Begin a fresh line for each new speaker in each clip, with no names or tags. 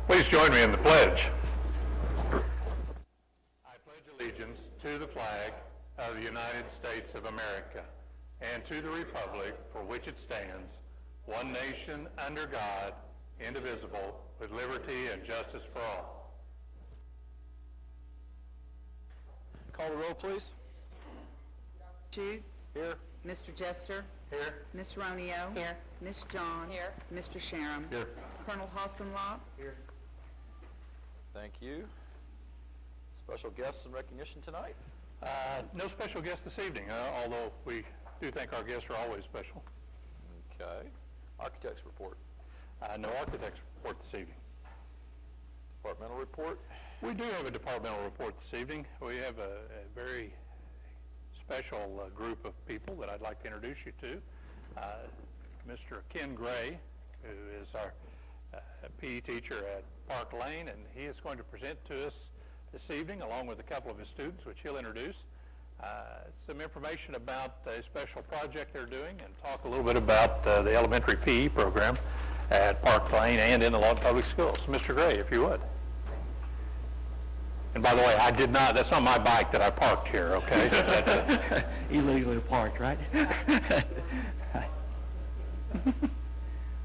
Please join me in the pledge. I pledge allegiance to the flag of the United States of America and to the republic for which it stands, one nation under God, indivisible, with liberty and justice for all.
Call the roll, please.
Schutz.
Here.
Mr. Jester.
Here.
Ms. Romeo. Here. Ms. John.
Here.
Mr. Sharon.
Here.
Colonel Hassenlock.
Here. Thank you. Special guests and recognition tonight?
No special guest this evening, although we do think our guests are always special.
Okay. Architects report.
No architects report this evening.
Departmental report.
We do have a departmental report this evening. We have a very special group of people that I'd like to introduce you to. Mr. Ken Gray, who is our PE teacher at Park Lane, and he is going to present to us this evening, along with a couple of his students, which he'll introduce, some information about a special project they're doing, and talk a little bit about the elementary PE program at Park Lane and in the Lawton Public Schools. Mr. Gray, if you would. And by the way, I did not, that's not my bike that I parked here, okay?
Illegally parked, right?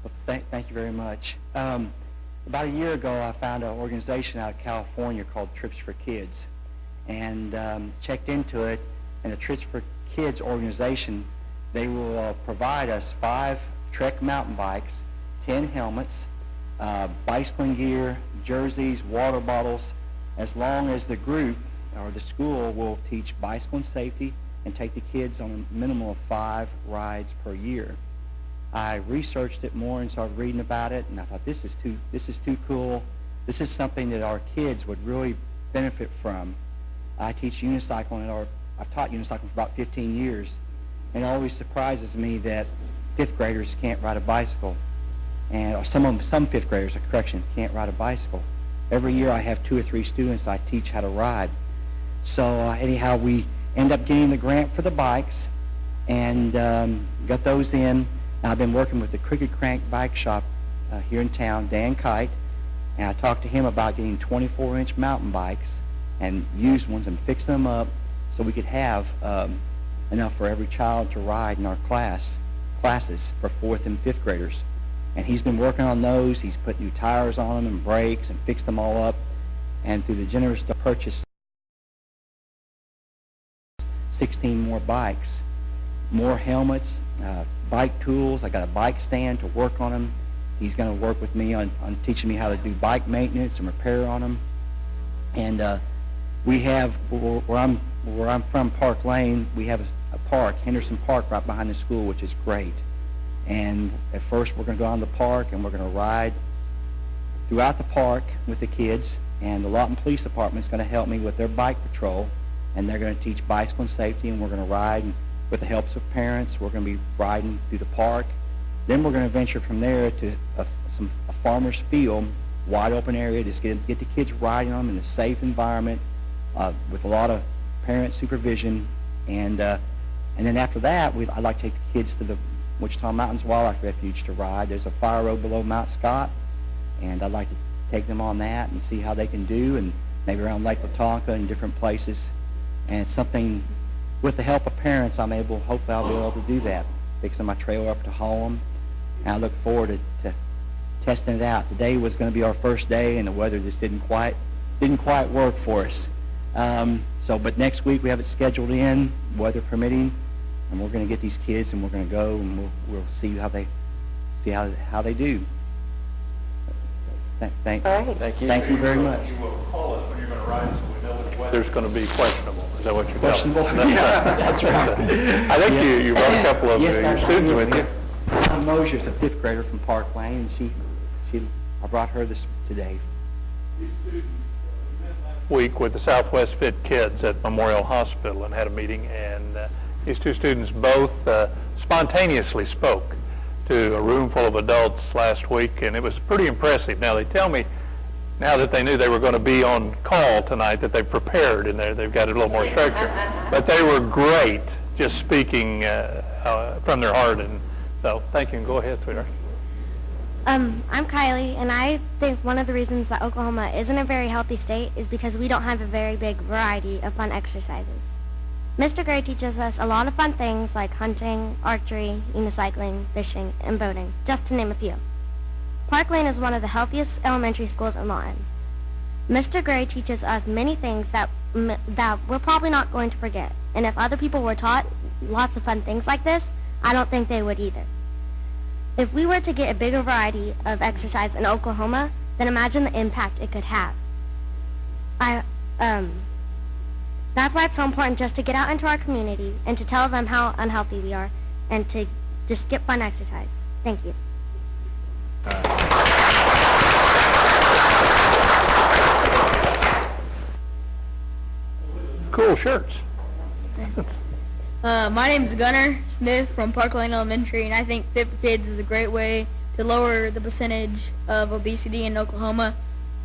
Well, thank you very much. About a year ago, I found an organization out of California called Trips for Kids, and checked into it. And the Trips for Kids organization, they will provide us 5 Trek mountain bikes, 10 helmets, bicycling gear, jerseys, water bottles, as long as the group or the school will teach bicycle safety and take the kids on a minimum of 5 rides per year. I researched it more and started reading about it, and I thought this is too cool. This is something that our kids would really benefit from. I teach unicycling, or I've taught unicycling for about 15 years, and it always surprises me that 5th graders can't ride a bicycle, and some 5th graders, can't ride a bicycle. Every year I have 2 or 3 students I teach how to ride. So anyhow, we end up getting the grant for the bikes, and got those in. Now, I've been working with the Cricket Crank Bike Shop here in town, Dan Kite, and I talked to him about getting 24-inch mountain bikes and used ones and fixing them up so we could have enough for every child to ride in our classes for 4th and 5th graders. And he's been working on those. He's put new tires on them and brakes and fixed them all up. And through the generous purchase, 16 more bikes, more helmets, bike tools. I got a bike stand to work on them. He's going to work with me on teaching me how to do bike maintenance and repair on them. And we have, where I'm from, Park Lane, we have a park, Henderson Park, right behind the school, which is great. And at first we're going to go on the park and we're going to ride throughout the park with the kids. And the Lawton Police Department is going to help me with their bike patrol. And they're going to teach bicycle safety, and we're going to ride with the help of parents. We're going to be riding through the park. Then we're going to venture from there to a farmer's field, wide open area, just get the kids riding on them in a safe environment with a lot of parent supervision. And then after that, I'd like to take the kids to the Wichita Mountains Wildlife Refuge to ride. There's a fire road below Mount Scott, and I'd like to take them on that and see how they can do, and maybe around Lake Latonka and different places. And it's something, with the help of parents, hopefully I'll be able to do that, fixing my trailer up to haul them. And I look forward to testing it out. Today was going to be our first day, and the weather just didn't quite work for us. But next week we have it scheduled in, weather permitting, and we're going to get these kids, and we're going to go, and we'll see how they do. Thank you. Thank you very much.
You will call us when you're going to ride, so we know that the weather's going to be questionable. Is that what you're telling
Questionable? Yeah, that's right.
I think you brought a couple of your students with you.
Mosier's a 5th grader from Park Lane, and I brought her this today.
Week with the Southwest Fit Kids at Memorial Hospital and had a meeting, and these 2 students both spontaneously spoke to a room full of adults last week, and it was pretty impressive. Now, they tell me, now that they knew they were going to be on call tonight, that they've prepared and they've got a little more structure. But they were great, just speaking from their heart. And so, thank you, and go ahead, sweetheart.
I'm Kylie, and I think one of the reasons that Oklahoma isn't a very healthy state is because we don't have a very big variety of fun exercises. Mr. Gray teaches us a lot of fun things like hunting, archery, unicycling, fishing, and boating, just to name a few. Park Lane is one of the healthiest elementary schools in Lawton. Mr. Gray teaches us many things that we're probably not going to forget, and if other people were taught lots of fun things like this, I don't think they would either. If we were to get a bigger variety of exercise in Oklahoma, then imagine the impact it could have. That's why it's so important just to get out into our community and to tell them how unhealthy we are and to just get fun exercise. Thank you.
Cool shirts.
My name is Gunnar Smith from Park Lane Elementary, and I think Fit for Kids is a great way to lower the percentage of obesity in Oklahoma.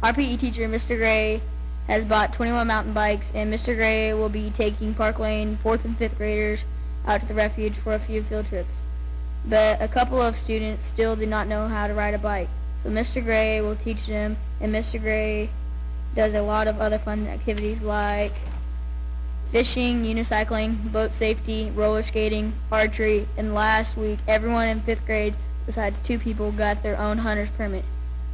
Our PE teacher, Mr. Gray, has bought 21 mountain bikes, and Mr. Gray will be taking Park Lane 4th and 5th graders out to the refuge for a few field trips. But a couple of students still do not know how to ride a bike, so Mr. Gray will teach them, and Mr. Gray does a lot of other fun activities like fishing, unicycling, boat safety, roller skating, archery, and last week everyone in 5th grade besides 2 people got their own hunter's permit.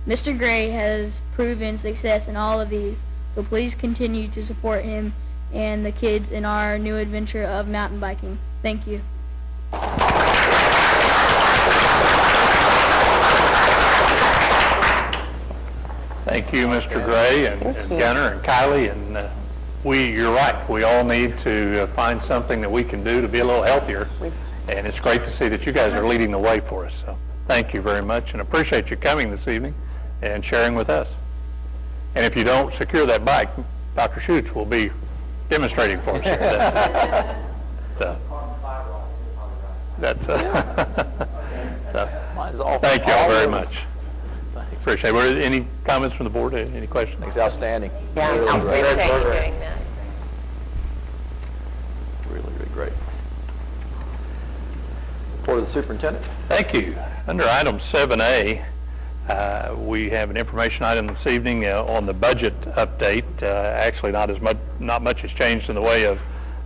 Mr. Gray has proven success in all of these, so please continue to support him and the kids in our new adventure of mountain biking. Thank you.
Thank you, Mr. Gray and Gunnar and Kylie. And you're right. We all need to find something that we can do to be a little healthier. And it's great to see that you guys are leading the way for us. So thank you very much, and appreciate you coming this evening and sharing with us. And if you don't secure that bike, Dr. Schutz will be demonstrating for us here. Thank you all very much. Appreciate it. Any comments from the board? Any questions?
It's outstanding.
Yeah,
Really
outstanding.
great.
Thank you.
Really, really great. Report of the superintendent.
Thank you. Under item 7A, we have an information item this evening on the budget update. Actually, not much has changed in the way of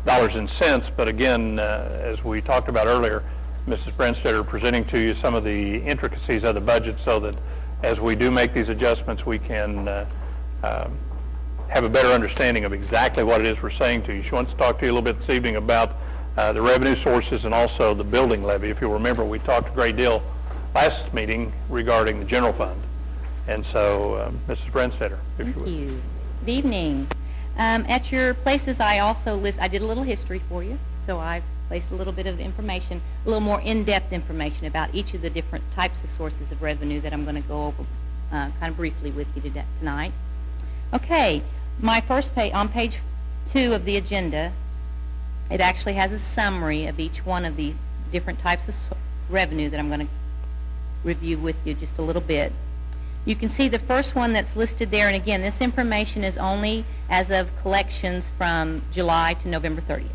dollars and cents, but again, as we talked about earlier, Mrs. Branstetter presenting to you some of the intricacies of the budget so that as we do make these adjustments, we can have a better understanding of exactly what it is we're saying to you. She wants to talk to you a little bit this evening about the revenue sources and also the building levy. If you'll remember, we talked a great deal last meeting regarding the general fund. And so, Mrs. Branstetter, if you would.
Thank you. Good evening. At your places, I did a little history for you, so I've placed a little bit of information, a little more in-depth information about each of the different types of sources of revenue that I'm going to go over kind of briefly with you tonight. Okay, my first page, on page 2 of the agenda, it actually has a summary of each one of the different types of revenue that I'm going to review with you just a little bit. You can see the first one that's listed there, and again, this information is only as of collections from July to November 30th.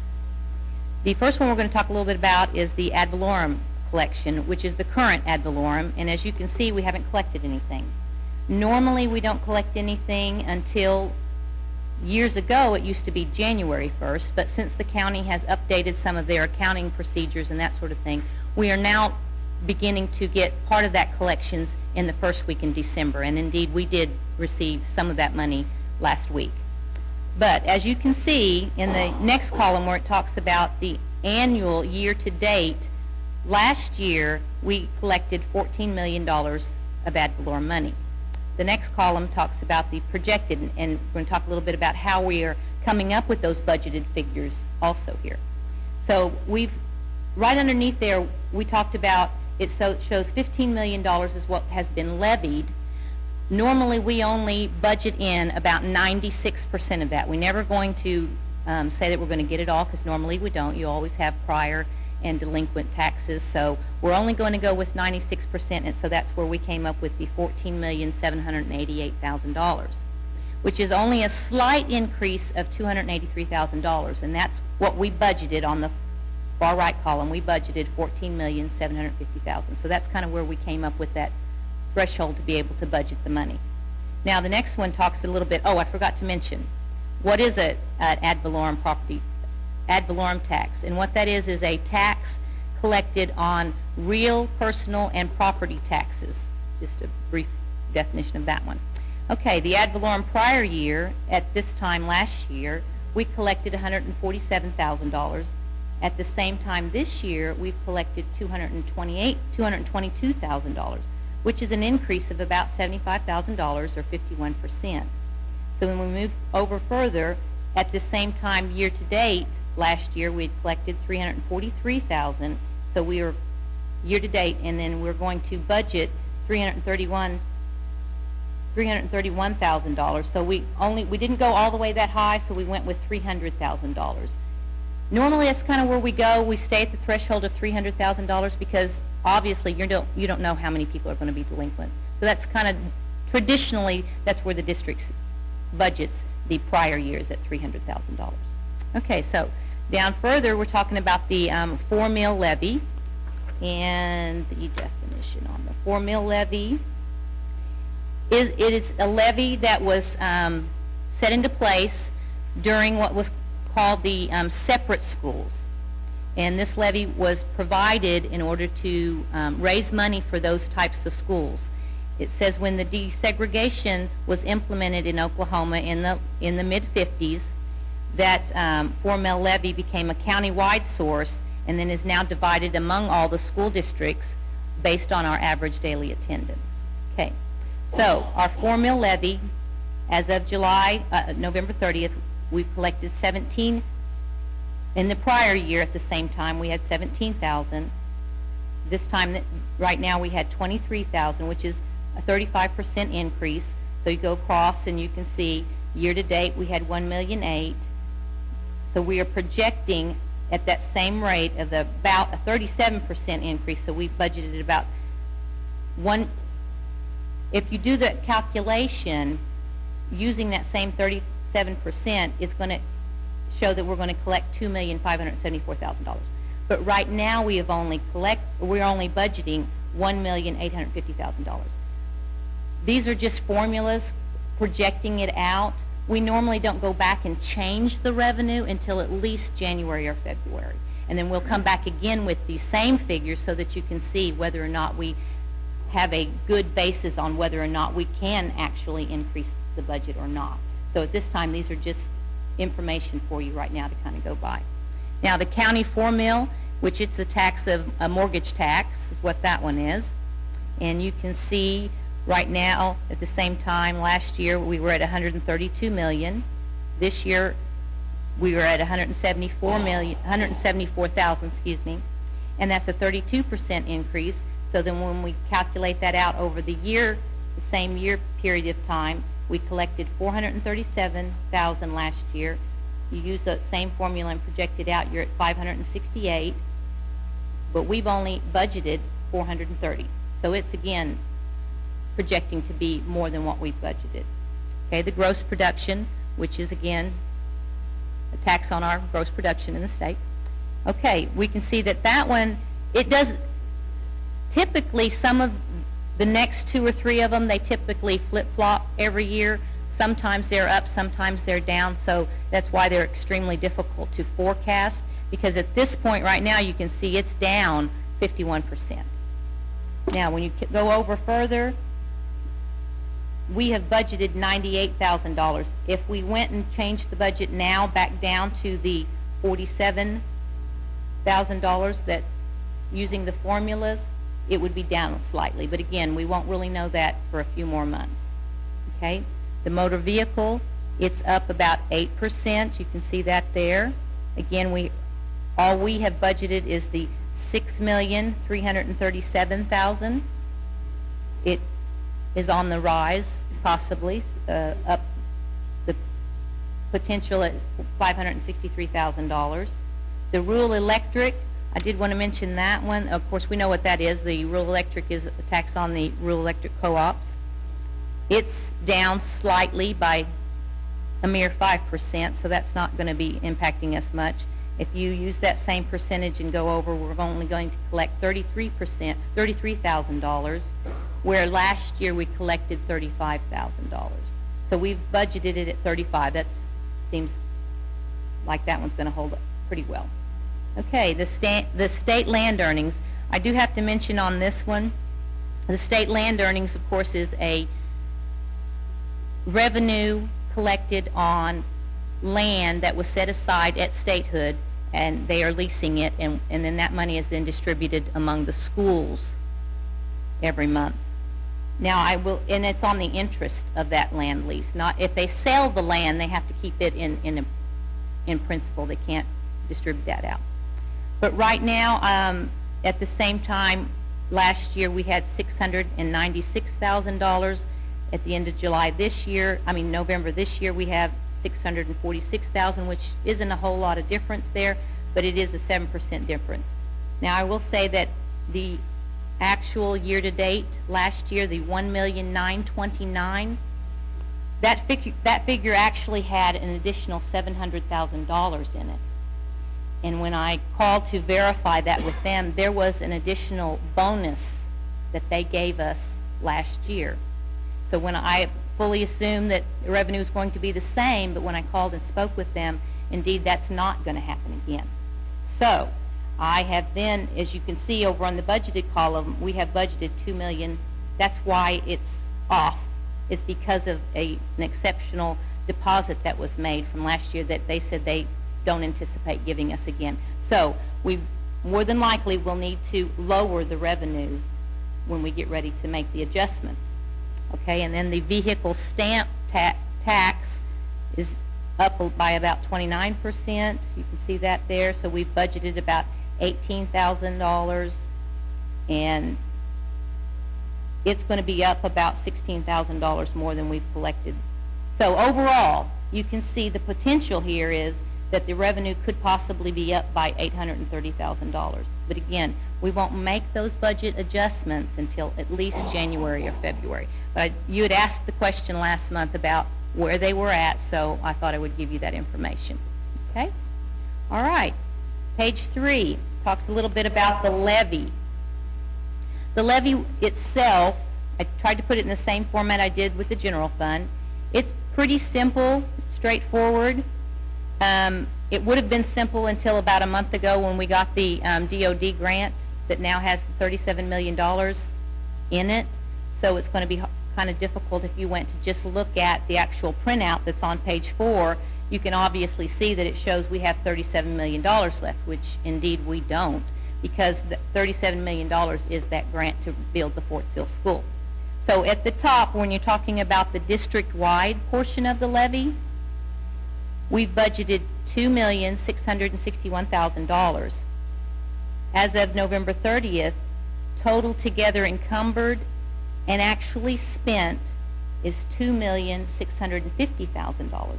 The first one we're going to talk a little bit about is the ad valorem collection, which is the current ad valorem, and as you can see, we haven't collected anything. Normally, we don't collect anything until years ago. It used to be January 1st, but since the county has updated some of their accounting procedures and that sort of thing, we are now beginning to get part of that collections in the first week in December, and indeed we did receive some of that money last week. But as you can see in the next column where it talks about the annual year-to-date, last year we collected $14 million of ad valorem money. The next column talks about the projected, and we're going to talk a little bit about how we are coming up with those budgeted figures also here. So right underneath there, we talked about it, so it shows $15 million is what has been levied. Normally, we only budget in about 96% of that. We're never going to say that we're going to get it all, because normally we don't. You always have prior and delinquent taxes. So we're only going to go with 96%, and so that's where we came up with the $14,788,000, which is only a slight increase of $283,000, and that's what we budgeted on the far right column. We budgeted $14,750,000. So that's kind of where we came up with that threshold to be able to budget the money. Now the next one talks a little bit, oh, I forgot to mention, what is an ad valorem tax? And what that is a tax collected on real, personal, and property taxes. Just a brief definition of that one. Okay, the ad valorem prior year, at this time last year, we collected $147,000. At the same time this year, we've collected $222,000, which is an increase of about $75,000 or 51%. So when we move over further, at the same time year to date, last year we had collected $343,000. So we are year to date, and then we're going to budget $331,000. So we didn't go all the way that high, so we went with $300,000. Normally, that's kind of where we go. We stay at the threshold of $300,000 because obviously you don't know how many people are going to be delinquent. So that's kind of traditionally that's where the district budgets the prior years at $300,000. Okay, so down further, we're talking about the 4-meal levy and the definition on the 4-meal levy. It is a levy that was set into place during what was called the separate schools. And this levy was provided in order to raise money for those types of schools. It says when the desegregation was implemented in Oklahoma in the mid-50s, that 4-meal levy became a county-wide source and then is now divided among all the school districts based on our average daily attendance. Okay, so our 4-meal levy, as of November 30th, we've collected 17. In the prior year at the same time, we had 17,000. This time, right now, we had 23,000, which is a 35% increase. So you go across and you can see year to date we had 1,000,008. So we are projecting at that same rate of about a 37% increase. So we budgeted about one. If you do the calculation using that same 37%, it's going to show that we're going to collect $2,574,000. But right now we're only budgeting $1,850,000. These are just formulas projecting it out. We normally don't go back and change the revenue until at least January or February. And then we'll come back again with these same figures so that you can see whether or not we have a good basis on whether or not we can actually increase the budget or not. So at this time, these are just information for you right now to kind of go by. Now, the county 4-meal, which it's a mortgage tax, is what that one is. And you can see right now, at the same time last year, we were at $132 million. This year, we were at $174,000, excuse me, and that's a 32% increase. So then when we calculate that out over the year, the same year period of time, we collected $437,000 last year. You use the same formula and project it out, you're at $568, but we've only budgeted $430. So it's, again, projecting to be more than what we've budgeted. Okay, the gross production, which is, again, a tax on our gross production in the state. Okay, we can see that one, it does, typically some of the next 2 or 3 of them, they typically flip-flop every year. Sometimes they're up, sometimes they're down, so that's why they're extremely difficult to forecast, because at this point right now you can see it's down 51%. Now, when you go over further, we have budgeted $98,000. If we went and changed the budget now back down to the $47,000 that using the formulas, it would be down slightly. But again, we won't really know that for a few more months. Okay? The motor vehicle, it's up about 8%. You can see that there. Again, all we have budgeted is the $6,337,000. It is on the rise, possibly, up the potential at $563,000. The rural electric, I did want to mention that one. Of course, we know what that is. The rural electric is a tax on the rural electric co-ops. It's down slightly by a mere 5%, so that's not going to be impacting us much. If you use that same percentage and go over, we're only going to collect 33%, $33,000, where last year we collected $35,000. So we've budgeted it at 35. That seems like that one's going to hold up pretty well. Okay, the state land earnings. I do have to mention on this one, the state land earnings, of course, is a revenue collected on land that was set aside at statehood, and they are leasing it, and then that money is then distributed among the schools every month. Now and it's on the interest of that land lease. Not if they sell the land, they have to keep it in principle. They can't distribute that out. But right now, at the same time, last year we had $696,000. At the end of November this year, we have $646,000, which isn't a whole lot of difference there, but it is a 7% difference. Now, I will say that the actual year-to-date last year, the $1,929,000, that figure actually had an additional $700,000 in it. And when I called to verify that with them, there was an additional bonus that they gave us last year. So when I fully assumed that the revenue was going to be the same, but when I called and spoke with them, indeed that's not going to happen again. So I have then, as you can see over on the budgeted column, we have budgeted $2 million. That's why it's off, is because of an exceptional deposit that was made from last year that they said they don't anticipate giving us again. So we more than likely will need to lower the revenue when we get ready to make the adjustments. Okay, and then the vehicle stamp tax is up by about 29%. You can see that there. So we've budgeted about $18,000, and it's going to be up about $16,000 more than we've collected. So overall, you can see the potential here is that the revenue could possibly be up by $830,000. But again, we won't make those budget adjustments until at least January or February. But you had asked the question last month about where they were at, so I thought I would give you that information. Okay? All right. Page 3 talks a little bit about the levy. The levy itself, I tried to put it in the same format I did with the general fund. It's pretty simple, straightforward. It would have been simple until about a month ago when we got the DOD grant that now has the $37 million in it. So it's going to be kind of difficult if you went to just look at the actual printout that's on page 4. You can obviously see that it shows we have $37 million left, which indeed we don't, because the $37 million is that grant to build the Fort Sill School. So at the top, when you're talking about the district-wide portion of the levy, we've budgeted $2,661,000. As of November 30th, total together encumbered and actually spent is $2,650,000,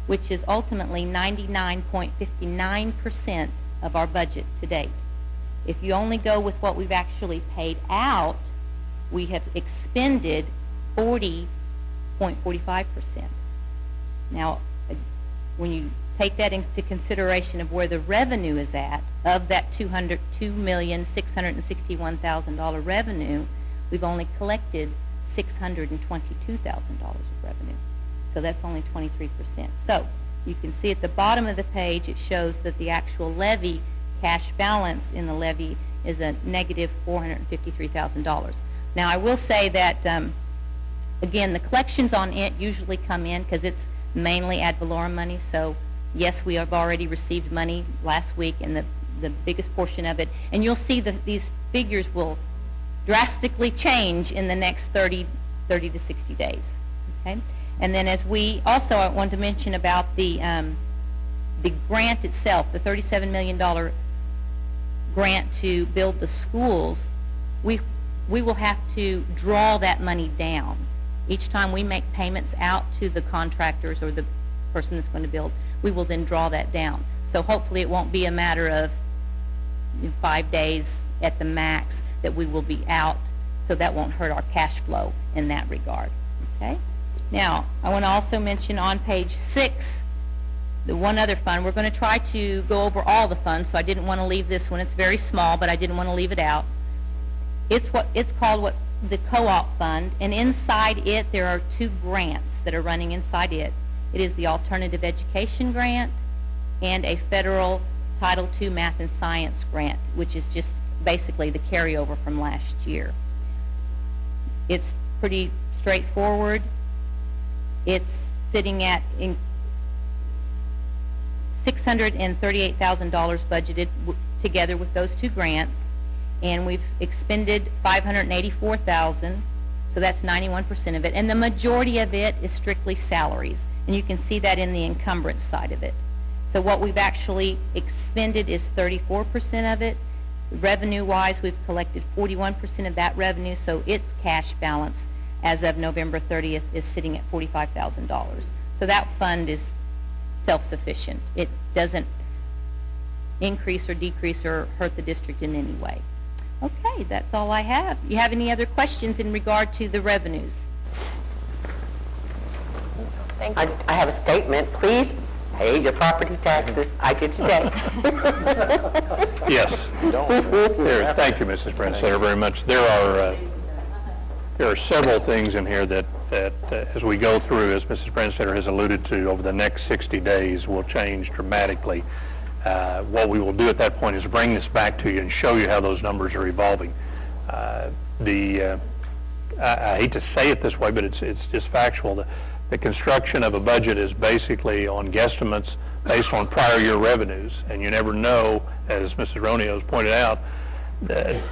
which is ultimately 99.59% of our budget to date. If you only go with what we've actually paid out, we have expended 40.45%. Now, when you take that into consideration of where the revenue is at, of that $2,661,000 revenue, we've only collected $622,000 of revenue. So that's only 23%. So you can see at the bottom of the page, it shows that the actual levy, cash balance in the levy, is a negative $453,000. Now I will say that, again, the collections on it usually come in because it's mainly ad valorem money. So yes, we have already received money last week, and the biggest portion of it, and you'll see that these figures will drastically change in the next 30 to 60 days. Okay? And then as we also, I want to mention about the grant itself, the $37 million grant to build the schools. We will have to draw that money down. Each time we make payments out to the contractors or the person that's going to build, we will then draw that down. So hopefully it won't be a matter of 5 days at the max that we will be out, so that won't hurt our cash flow in that regard, okay? Now, I want to also mention on page 6, the one other fund. We're going to try to go over all the funds, so I didn't want to leave this one. It's very small, but I didn't want to leave it out. It's called the co-op fund, and inside it there are 2 grants that are running inside it. It is the Alternative Education Grant and a federal Title II Math and Science grant, which is just basically the carryover from last year. It's pretty straightforward. It's sitting at $638,000 budgeted together with those 2 grants, and we've expended $584,000, so that's 91% of it, and the majority of it is strictly salaries, and you can see that in the encumbrance side of it. So what we've actually expended is 34% of it. Revenue-wise, we've collected 41% of that revenue, so its cash balance as of November 30th is sitting at $45,000. So that fund is self-sufficient. It doesn't increase or decrease or hurt the district in any way. Okay, that's all I have. You have any other questions in regard to the revenues?
I have a statement. Please pay your property taxes. I did today.
Yes. Thank you, Mrs. Branstetter, very much. There are several things in here that as we go through, as Mrs. Branstetter has alluded to, over the next 60 days will change dramatically. What we will do at that point is bring this back to you and show you how those numbers are evolving. I hate to say it this way, but it's just factual. The construction of a budget is basically on guesstimates based on prior year revenues, and you never know, as Mrs. Ronio has pointed out,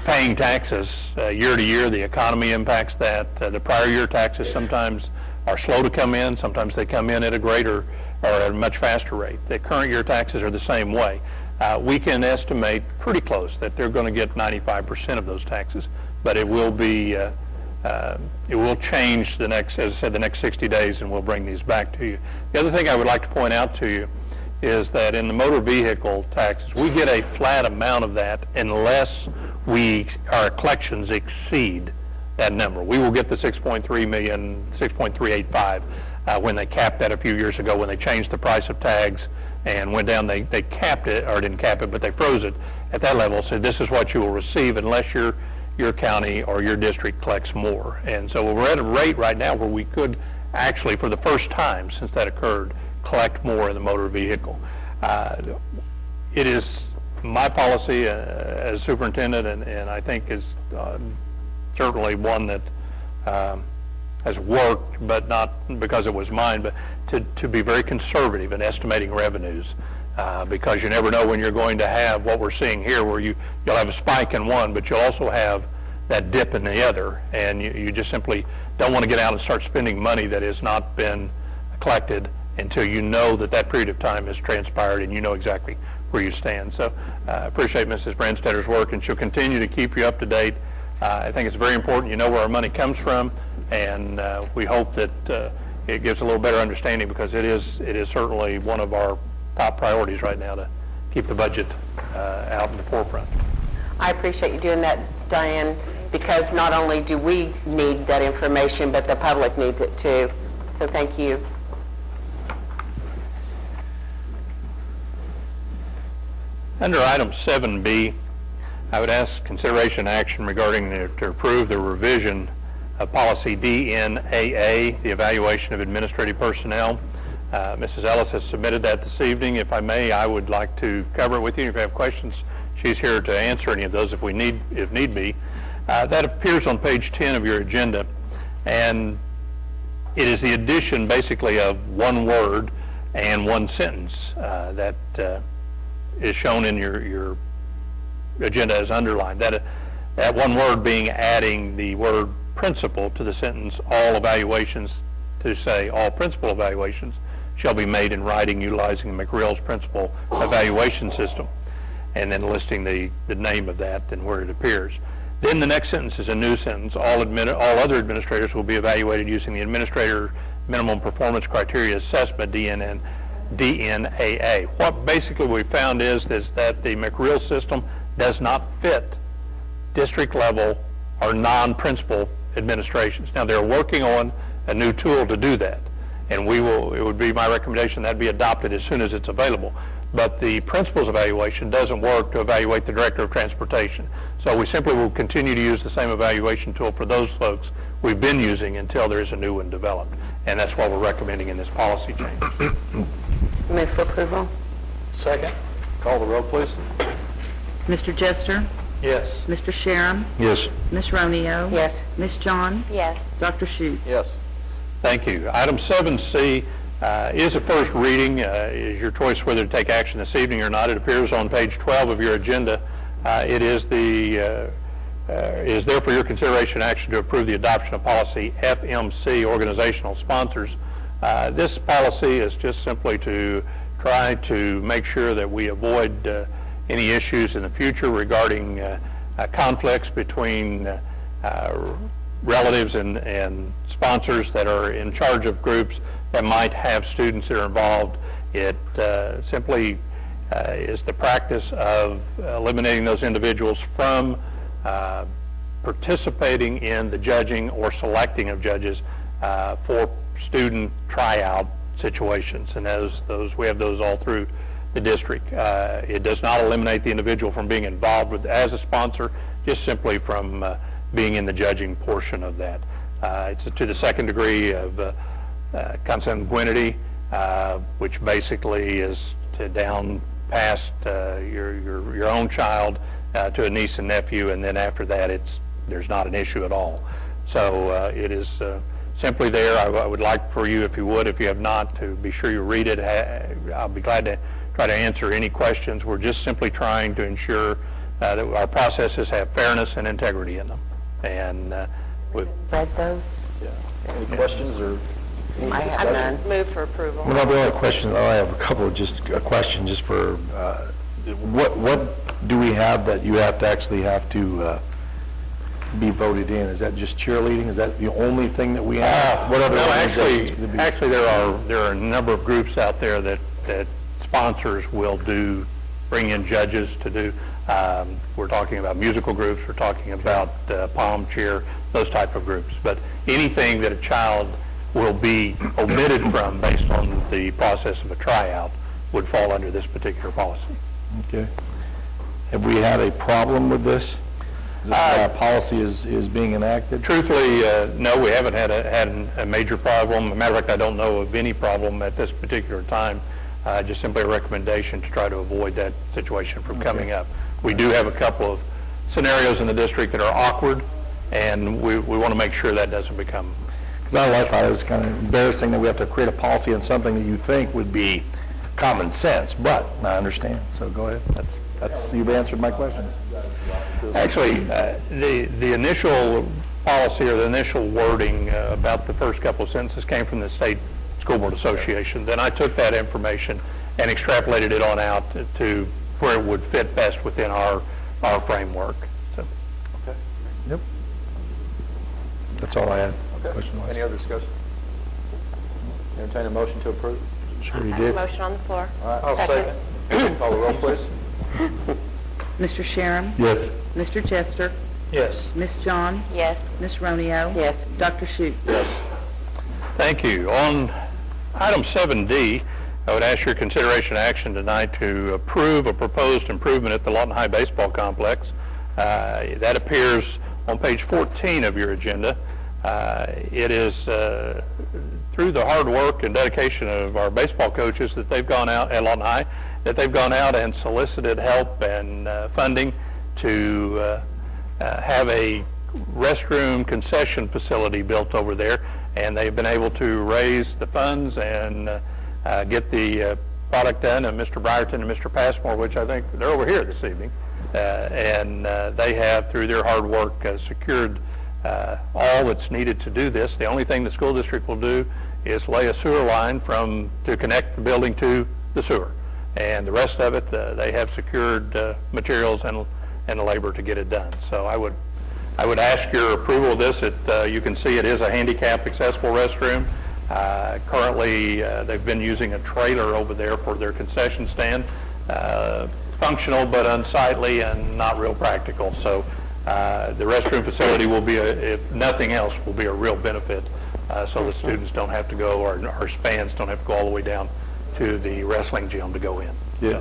paying taxes year to year, the economy impacts that. The prior year taxes sometimes are slow to come in, sometimes they come in at a greater or at a much faster rate. The current year taxes are the same way. We can estimate pretty close that they're going to get 95% of those taxes, but it will be it will change the next, as I said, the next 60 days, and we'll bring these back to you. The other thing I would like to point out to you is that in the motor vehicle taxes, we get a flat amount of that unless our collections exceed that number. We will get the 6.3 million, 6.385 when they capped that a few years ago, when they changed the price of tags and went down, they capped it, or didn't cap it, but they froze it at that level. So this is what you will receive unless your county or your district collects more. And so we're at a rate right now where we could actually, for the first time since that occurred, collect more in the motor vehicle. It is my policy as superintendent, and I think is certainly one that has worked, but not because it was mine, but to be very conservative in estimating revenues, because you never know when you're going to have what we're seeing here, where you'll have a spike in one, but you'll also have that dip in the other, and you just simply don't want to get out and start spending money that has not been collected until you know that period of time has transpired and you know exactly where you stand. So I appreciate Mrs. Branstetter's work, and she'll continue to keep you up to date. I think it's very important you know where our money comes from, and we hope that it gives a little better understanding, because it is certainly one of our top priorities right now to keep the budget out in the forefront.
I appreciate you doing that, Diane, because not only do we need that information, but the public needs it too. So thank you.
Under item 7B, I would ask consideration action regarding to approve the revision of policy DNAA, the evaluation of administrative personnel. Mrs. Ellis has submitted that this evening. If I may, I would like to cover it with you. If you have questions, she's here to answer any of those if need be. That appears on page 10 of your agenda, and it is the addition basically of one word and one sentence that is shown in your agenda as underlined. That one word being adding the word principal to the sentence, all evaluations, to say all principal evaluations shall be made in writing utilizing McReal's principal evaluation system, and then listing the name of that and where it appears. Then the next sentence is a new sentence. All other administrators will be evaluated using the Administrator Minimum Performance Criteria Assessment, DNAA. What basically we found is that the McReal system does not fit district level or non-principal administrations. Now, they're working on a new tool to do that, and it would be my recommendation that be adopted as soon as it's available. But the principal's evaluation doesn't work to evaluate the director of transportation. So we simply will continue to use the same evaluation tool for those folks we've been using until there is a new one developed. And that's what we're recommending in this policy change.
Move for approval.
Second. Call the roll, please.
Mr. Jester?
Yes.
Mr. Sharon?
Yes.
Ms. Romeo?
Yes.
Ms. John?
Yes.
Dr. Schuetz?
Yes.
Thank you. Item 7C is a first reading. Is your choice whether to take action this evening or not. It appears on page 12 of your agenda. It is there for your consideration and action to approve the adoption of policy FMC, organizational sponsors. This policy is just simply to try to make sure that we avoid any issues in the future regarding conflicts between relatives and sponsors that are in charge of groups that might have students that are involved. It simply is the practice of eliminating those individuals from participating in the judging or selecting of judges for student tryout situations, and those we have those all through the district. It does not eliminate the individual from being involved as a sponsor, just simply from being in the judging portion of that. It's to the second degree of consanguinity, which basically is to down past your own child to a niece and nephew, and then after that there's not an issue at all. So it is simply there. I would like for you, if you have not, to be sure you read it. I'll be glad to try to answer any questions. We're just simply trying to ensure that our processes have fairness and integrity in them. And
Read those?
Yeah. Any questions or any
I have
discussion?
none. Move for approval.
Well, the only question, I have a couple of a question just for, what do we have that you actually have to be voted in? Is that just cheerleading? Is that the only thing that we have? What other
no,
organizations could it be?
actually there are a number of groups out there that sponsors will bring in judges to do. We're talking about musical groups, we're talking about pom, cheer, those type of groups. But anything that a child will be omitted from based on the process of a tryout would fall under this particular policy.
Okay. Have we had a problem with this? Is this why a policy is being enacted?
Truthfully, no, we haven't had a major problem. As a matter of fact, I don't know of any problem at this particular time. Just simply a recommendation to try to avoid that situation from coming up. We do have a couple of scenarios in the district that are awkward, and we want to make sure that doesn't become.
Because I thought it was kind of embarrassing that we have to create a policy on something that you think would be common sense, but I understand. So go ahead. You've answered my questions.
Actually, the initial policy or the initial wording about the first couple of sentences came from the State School Board Association. Then I took that information and extrapolated it on out to where it would fit best within our framework. So.
Okay.
Yep. That's all I had.
Okay.
Question-wise.
Any other discussion? Entertain a motion to approve?
Sure you did.
Motion on the floor.
All right. I'll second. Call the roll, please.
Mr. Sharon?
Yes.
Mr. Jester?
Yes.
Ms. John?
Yes.
Ms. Romeo?
Yes.
Dr. Schuetz?
Yes.
Thank you. On item 7D, I would ask your consideration and action tonight to approve a proposed improvement at the Lawton High Baseball Complex. That appears on page 14 of your agenda. It is through the hard work and dedication of our baseball coaches that they've gone out at Lawton High, that they've gone out and solicited help and funding to have a restroom concession facility built over there, and they've been able to raise the funds and get the product done. And Mr. Brierton and Mr. Passmore, which I think they're over here this evening, and they have, through their hard work, secured all that's needed to do this. The only thing the school district will do is lay a sewer line to connect the building to the sewer, and the rest of it they have secured materials and the labor to get it done. So I would ask your approval of this. You can see it is a handicap accessible restroom. Currently they've been using a trailer over there for their concession stand functional but unsightly and not real practical. So the restroom facility will be, if nothing else, will be a real benefit, so the students don't have to go, or our fans don't have to go all the way down to the wrestling gym to go in.
Yeah.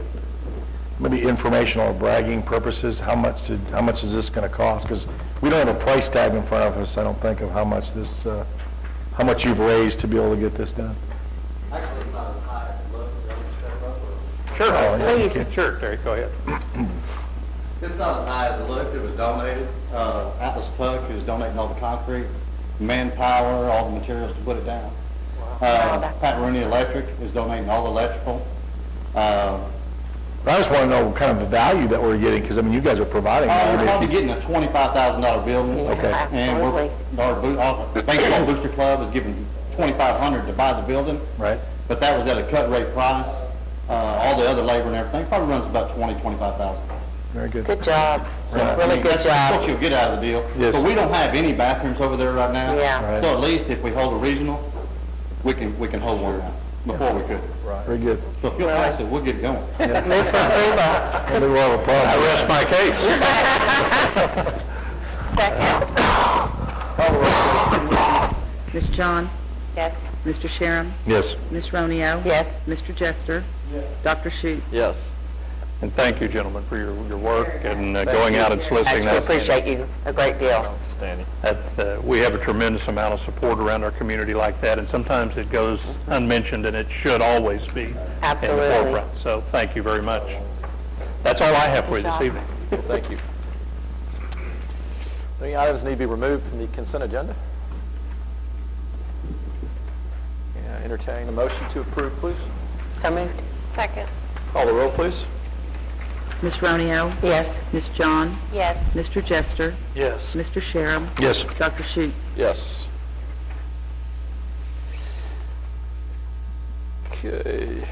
Maybe informational or bragging purposes, how much is this going to cost? Because we don't have a price tag in front of us, I don't think, of how much this, how much you've raised to be able to get this done.
Actually, it's not as high as it looks. You want me to step up or-
Sure,
Oh, yeah.
please. Sure, Terry, go ahead.
It's not as high as it looks. It was donated. Atlas Tuck is donating all the concrete, manpower, all the materials to put it down. Pat Rooney Electric is donating all the electrical.
I just want to know kind of the value that we're getting, because, I mean, you guys are providing that.
We're probably getting a $25,000 building.
Okay.
And our baseball booster club is giving $2,500 to buy the building.
Right.
But that was at a cut rate price. All the other labor and everything probably runs about $25,000.
Very good.
Good job.
Right.
Really good
That's what
job.
you'll get out of the deal.
Yes.
But we don't have any bathrooms over there right now.
Yeah.
Right.
So at least if we hold a regional, we can hold one now. Before we could.
Very good.
So if you'll pass it, we'll get it going.
Move for approval.
I think we'll have a problem.
I rest my case.
Second.
Ms. John?
Yes.
Mr. Sharon?
Yes.
Ms. Romeo?
Yes.
Mr. Jester? Dr. Schutz?
Yes.
And thank you, gentlemen, for your work and going out and soliciting
Actually
that.
appreciate you a great deal.
Outstanding.
We have a tremendous amount of support around our community like that, and sometimes it goes unmentioned, and it should always be in the
Absolutely.
forefront. So thank you very much. That's all I have for you this evening.
Thank you. Any items need to be removed from the consent agenda? Yeah, entertain a motion to approve, please.
So moved. Second.
Call the roll, please.
Ms. Romeo?
Yes.
Ms. John?
Yes.
Mr. Jester?
Yes.
Mr. Sharon?
Yes.
Dr. Schutz?
Yes. Okay.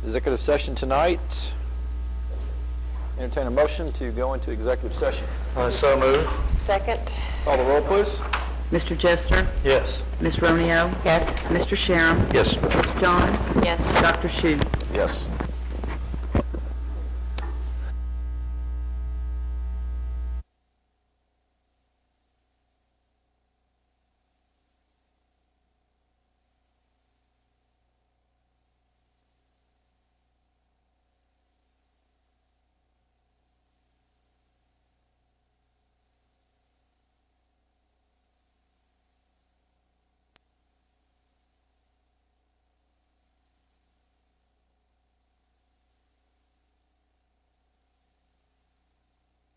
Executive session tonight. Entertain a motion to go into executive session.
So moved.
Second.
Call the roll, please.
Mr. Jester?
Yes.
Ms. Romeo?
Yes.
Mr. Sharon?
Yes.
Ms. John?
Yes.
Dr. Schutz?
Yes.